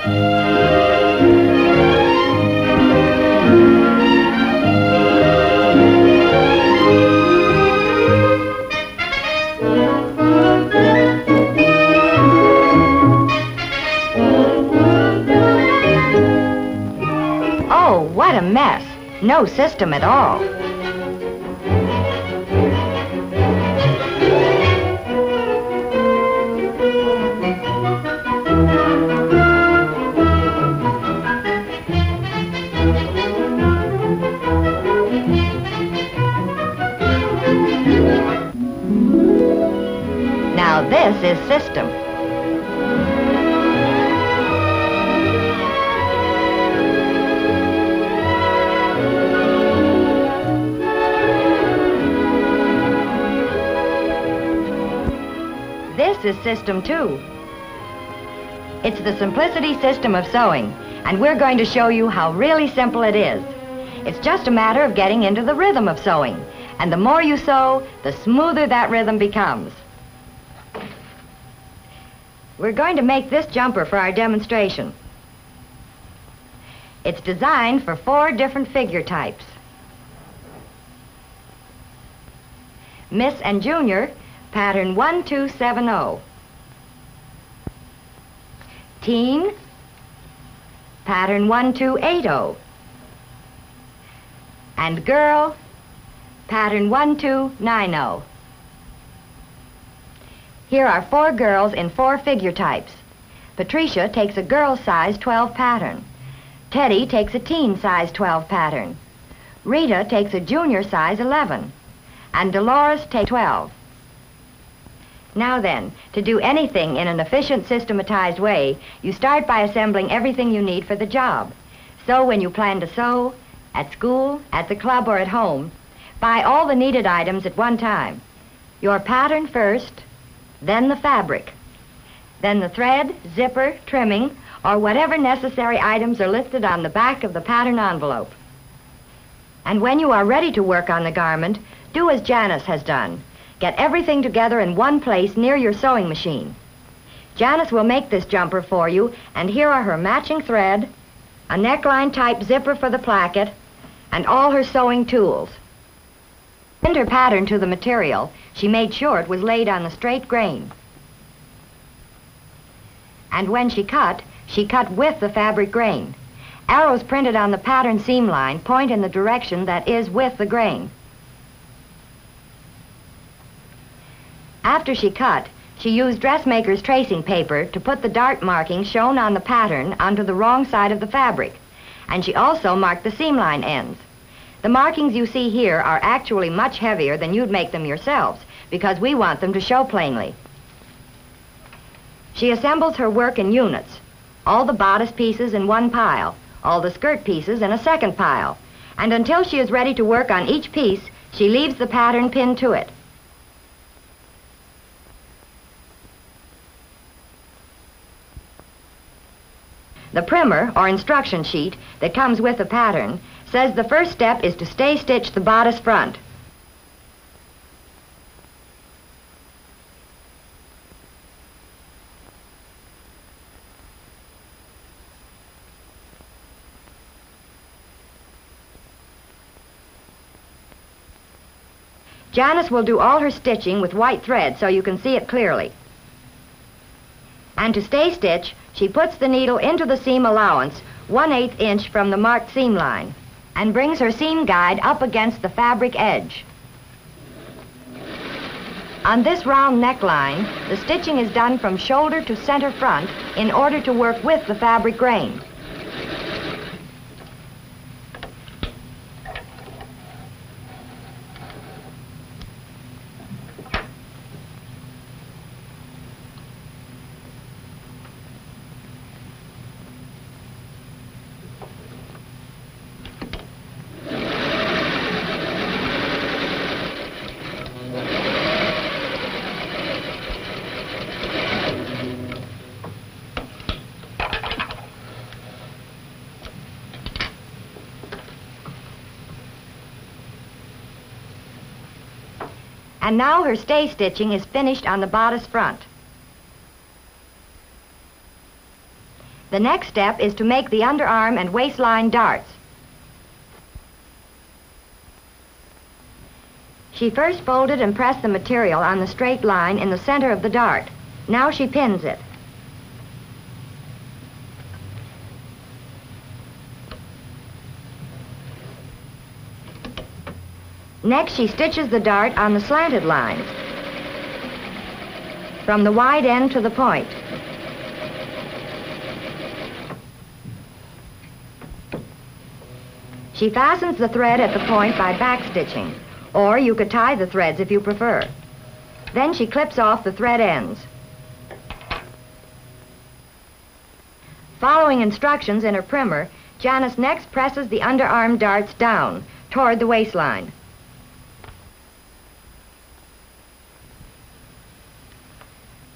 Oh, what a mess. No system at all. Now this is system. This is system 2. It's the simplicity system of sewing, and we're going to show you how really simple it is. It's just a matter of getting into the rhythm of sewing, and the more you sew, the smoother that rhythm becomes. We're going to make this jumper for our demonstration. It's designed for 4 different figure types. Miss and Junior, pattern 1270. Teen, pattern 1280. And girl, pattern 1290. Here are 4 girls in 4 figure types. Patricia takes a girl size 12 pattern. Teddy takes a teen size 12 pattern. Rita takes a junior size 11. And Dolores takes 12. Now then, to do anything in an efficient, systematized way, you start by assembling everything you need for the job. So when you plan to sew, at school, at the club, or at home, buy all the needed items at one time. Your pattern first, then the fabric, then the thread, zipper, trimming, or whatever necessary items are listed on the back of the pattern envelope. And when you are ready to work on the garment, do as Janice has done. Get everything together in one place near your sewing machine. Janice will make this jumper for you, and here are her matching thread, a neckline type zipper for the placket, and all her sewing tools. In her pattern to the material, she made sure it was laid on the straight grain. And when she cut with the fabric grain. Arrows printed on the pattern seam line point in the direction that is with the grain. After she cut, she used dressmaker's tracing paper to put the dart markings shown on the pattern onto the wrong side of the fabric, and she also marked the seam line ends. The markings you see here are actually much heavier than you'd make them yourselves, because we want them to show plainly. She assembles her work in units, all the bodice pieces in one pile, all the skirt pieces in a second pile, and until she is ready to work on each piece, she leaves the pattern pinned to it. The primer, or instruction sheet, that comes with the pattern says the first step is to stay stitch the bodice front. Janice will do all her stitching with white thread so you can see it clearly. And to stay stitch, she puts the needle into the seam allowance 1/8 inch from the marked seam line and brings her seam guide up against the fabric edge. On this round neckline, the stitching is done from shoulder to center front in order to work with the fabric grain. And now her stay stitching is finished on the bodice front. The next step is to make the underarm and waistline darts. She first folded and pressed the material on the straight line in the center of the dart. Now she pins it. Next, she stitches the dart on the slanted lines, from the wide end to the point. She fastens the thread at the point by backstitching, or you could tie the threads if you prefer. Then she clips off the thread ends. Following instructions in her primer, Janice next presses the underarm darts down toward the waistline.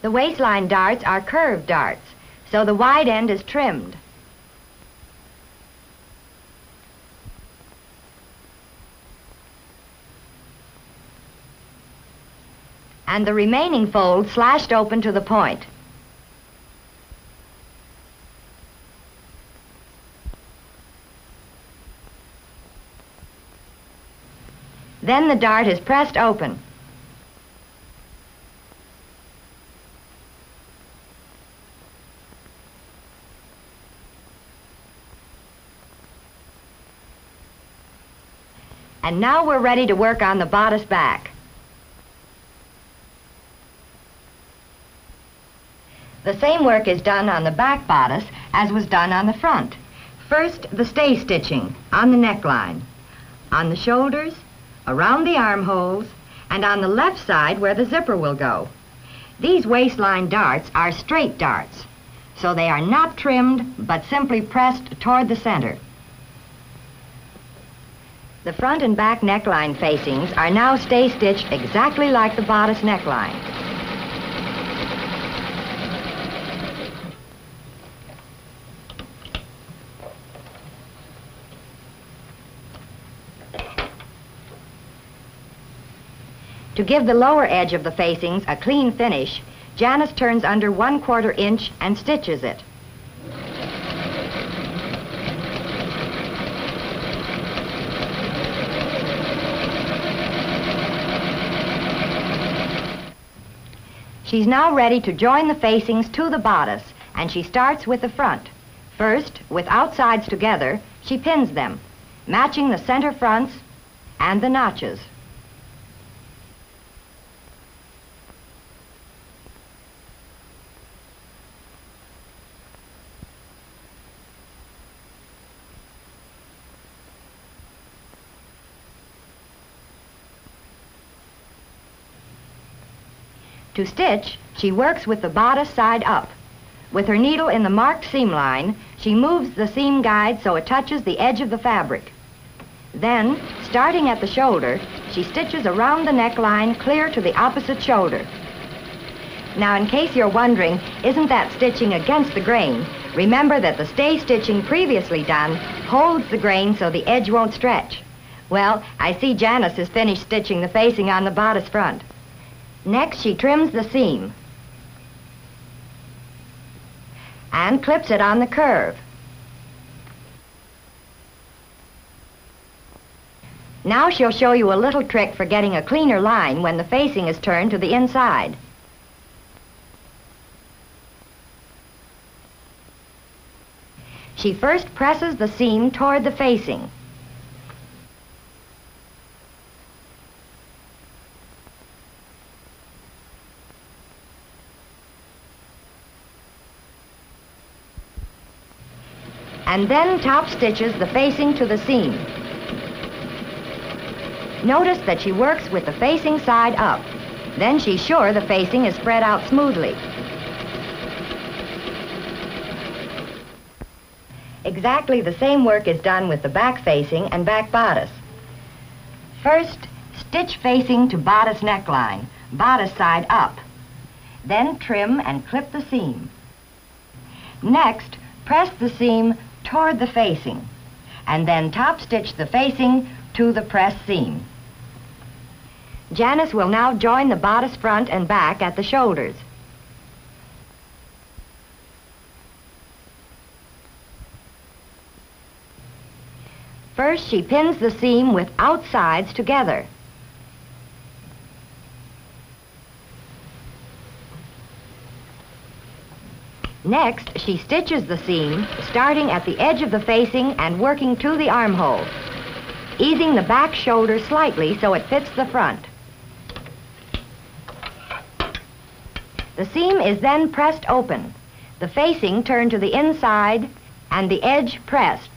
The waistline darts are curved darts, so the wide end is trimmed. And the remaining fold slashed open to the point. Then the dart is pressed open. And now we're ready to work on the bodice back. The same work is done on the back bodice as was done on the front. First, the stay stitching on the neckline, on the shoulders, around the armholes, and on the left side where the zipper will go. These waistline darts are straight darts, so they are not trimmed but simply pressed toward the center. The front and back neckline facings are now stay stitched exactly like the bodice neckline. To give the lower edge of the facings a clean finish, Janice turns under 1/4 inch and stitches it. She's now ready to join the facings to the bodice, and she starts with the front. First, with outsides together, she pins them, matching the center fronts and the notches. To stitch, she works with the bodice side up. With her needle in the marked seam line, she moves the seam guide so it touches the edge of the fabric. Then, starting at the shoulder, she stitches around the neckline clear to the opposite shoulder. Now, in case you're wondering, isn't that stitching against the grain? Remember that the stay stitching previously done holds the grain so the edge won't stretch. Well, I see Janice has finished stitching the facing on the bodice front. Next, she trims the seam and clips it on the curve. Now she'll show you a little trick for getting a cleaner line when the facing is turned to the inside. She first presses the seam toward the facing. And then top stitches the facing to the seam. Notice that she works with the facing side up. Then she's sure the facing is spread out smoothly. Exactly the same work is done with the back facing and back bodice. First, stitch facing to bodice neckline, bodice side up. Then trim and clip the seam. Next, press the seam toward the facing, and then top stitch the facing to the pressed seam. Janice will now join the bodice front and back at the shoulders. First, she pins the seam with outsides together. Next, she stitches the seam, starting at the edge of the facing and working to the armhole, easing the back shoulder slightly so it fits the front. The seam is then pressed open, the facing turned to the inside and the edge pressed.